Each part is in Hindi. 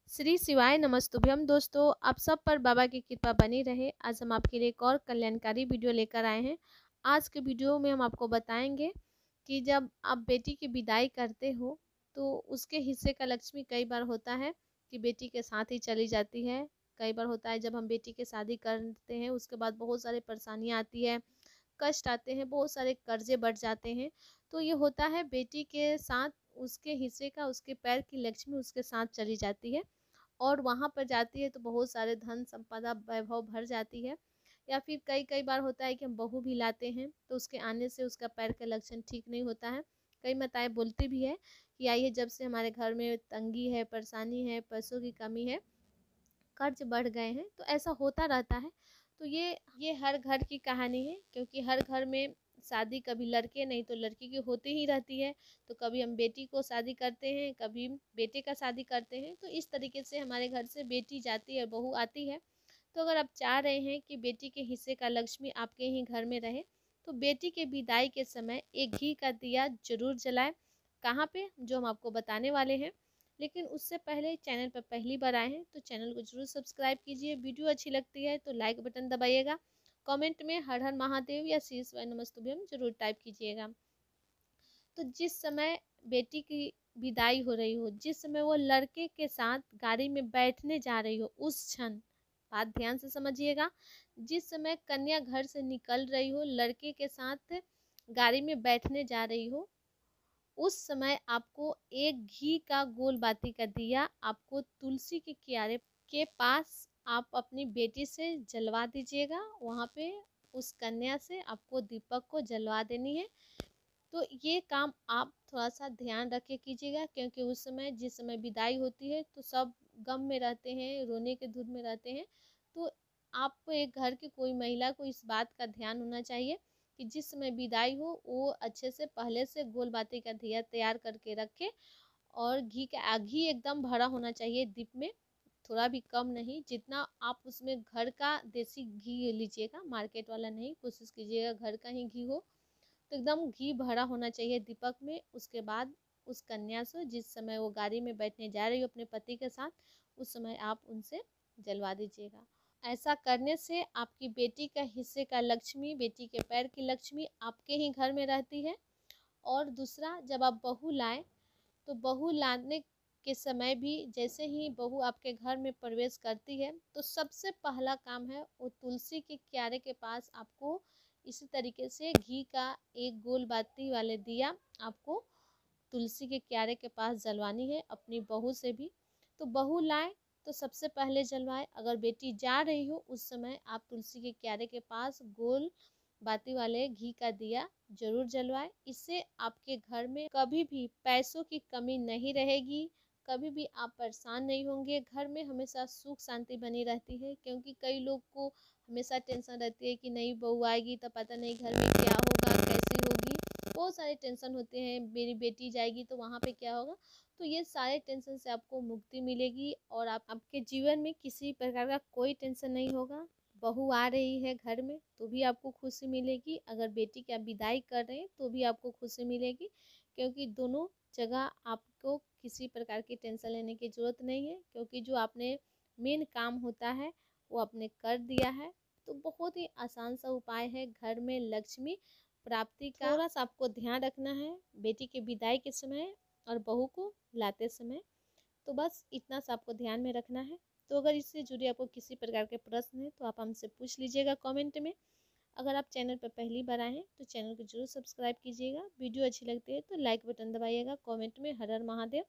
श्री शिवाय नमस्तुभ्यम। दोस्तों, आप सब पर बाबा की कृपा बनी रहे। आज हम आपके लिए एक और कल्याणकारी वीडियो लेकर आए हैं। आज के वीडियो में हम आपको बताएंगे कि जब आप बेटी की विदाई करते हो तो उसके हिस्से का लक्ष्मी कई बार होता है कि बेटी के साथ ही चली जाती है। कई बार होता है जब हम बेटी की शादी करते हैं उसके बाद बहुत सारी परेशानियाँ आती है, कष्ट आते हैं, बहुत सारे कर्जे बढ़ जाते हैं। तो ये होता है बेटी के साथ उसके हिस्से का, उसके पैर की लक्ष्मी उसके साथ चली जाती है और वहाँ पर जाती है तो बहुत सारे धन संपदा वैभव भर जाती है। या फिर कई कई बार होता है कि हम बहू भी लाते हैं तो उसके आने से उसका पैर का लक्षण ठीक नहीं होता है। कई माताएं बोलती भी है कि आइए, जब से हमारे घर में तंगी है, परेशानी है, पैसों की कमी है, कर्ज बढ़ गए हैं, तो ऐसा होता रहता है। तो ये हर घर की कहानी है, क्योंकि हर घर में शादी कभी लड़के नहीं तो लड़की की होती ही रहती है। तो कभी हम बेटी को शादी करते हैं, कभी बेटे का शादी करते हैं। तो इस तरीके से हमारे घर से बेटी जाती है, बहू आती है। तो अगर आप चाह रहे हैं कि बेटी के हिस्से का लक्ष्मी आपके ही घर में रहे तो बेटी के विदाई के समय एक घी का दिया जरूर जलाएं। कहाँ पे, जो हम आपको बताने वाले हैं। लेकिन उससे पहले चैनल पर पहली बार आए हैं तो चैनल को जरूर सब्सक्राइब कीजिए। वीडियो अच्छी लगती है तो लाइक बटन दबाइएगा। कमेंट में हर हर महादेव या श्री शिवाय नमस्तुभ्यम जरूर टाइप कीजिएगा। तो जिस समय बेटी की विदाई हो रही हो, जिस समय वो लड़के के साथ गाड़ी में बैठने जा रही हो, उस क्षण, बात ध्यान से समझिएगा, जिस समय कन्या घर से निकल रही हो, लड़के के साथ गाड़ी में बैठने जा रही हो, उस समय आपको एक घी का गोल बाती का दिया आपको तुलसी के क्यारे के पास आप अपनी बेटी से जलवा दीजिएगा। वहाँ पे उस कन्या से आपको दीपक को जलवा देनी है। तो ये काम आप थोड़ा सा ध्यान रख के कीजिएगा, क्योंकि उस समय जिस समय विदाई होती है तो सब गम में रहते हैं, रोने के धुन में रहते हैं। तो आपको, एक घर की कोई महिला को इस बात का ध्यान होना चाहिए कि जिस समय विदाई हो वो अच्छे से पहले से गोल बाती का दिया तैयार करके रखे। और घी एकदम भरा होना चाहिए दीप में, थोड़ा भी कम नहीं। जितना आप उसमें घर का देसी घी लीजिएगा, मार्केट वाला नहीं, कोशिश कीजिएगा घर का ही घी हो। तो एकदम घी भरा होना चाहिए दीपक में। उसके बाद उस कन्या से जिस समय वो गाड़ी में बैठने जा रही हो अपने पति के साथ, उस समय आप उनसे जलवा दीजिएगा। ऐसा करने से आपकी बेटी का हिस्से का लक्ष्मी, बेटी के पैर की लक्ष्मी आपके ही घर में रहती है। और दूसरा, जब आप बहू लाएं तो बहू लाने के समय भी जैसे ही बहू आपके घर में प्रवेश करती है तो सबसे पहला काम है वो तुलसी के क्यारे के पास आपको इसी तरीके से घी का एक गोल बाती वाले दिया आपको तुलसी के क्यारे के पास जलवानी है अपनी बहू से भी। तो बहू लाए तो सबसे पहले जलवाए। अगर बेटी जा रही हो उस समय आप तुलसी के क्यारे के पास गोल बाती वाले घी का दिया जरूर जलवाए। इससे आपके घर में कभी भी पैसों की कमी नहीं रहेगी, कभी भी आप परेशान नहीं होंगे। घर में हमेशा सुख शांति बनी रहती है, क्योंकि कई लोग को हमेशा टेंशन रहती है कि नई बहू आएगी तो पता नहीं घर में क्या होगा, कैसी होगी। बहुत सारे टेंशन होते हैं, मेरी बेटी जाएगी तो वहाँ पे क्या होगा। तो ये सारे टेंशन से आपको मुक्ति मिलेगी और आपके जीवन में किसी प्रकार का कोई टेंशन नहीं होगा। बहू आ रही है घर में तो भी आपको खुशी मिलेगी, अगर बेटी की आप विदाई कर रहे हैं तो भी आपको खुशी मिलेगी, क्योंकि दोनों जगह आपको किसी प्रकार की टेंशन लेने की ज़रूरत नहीं है, क्योंकि जो आपने मेन काम होता है वो आपने कर दिया है। तो बहुत ही आसान सा उपाय है घर में लक्ष्मी प्राप्ति का। थोड़ा सा आपको ध्यान रखना है बेटी के विदाई के समय और बहू को लाते समय। तो बस इतना सा आपको ध्यान में रखना है। तो अगर इससे जुड़े आपको किसी प्रकार के प्रश्न हैं तो आप हमसे पूछ लीजिएगा कमेंट में। अगर आप चैनल पर पहली बार आए हैं तो चैनल को जरूर सब्सक्राइब कीजिएगा। वीडियो अच्छी लगती है तो लाइक बटन दबाइएगा। कमेंट में हर हर महादेव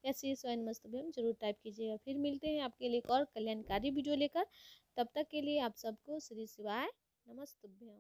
या श्री शिवाय नमस्तुभ्यम जरूर टाइप कीजिएगा। फिर मिलते हैं आपके लिए एक और कल्याणकारी वीडियो लेकर। तब तक के लिए आप सबको श्री शिवाय नमस्तुभ्यम।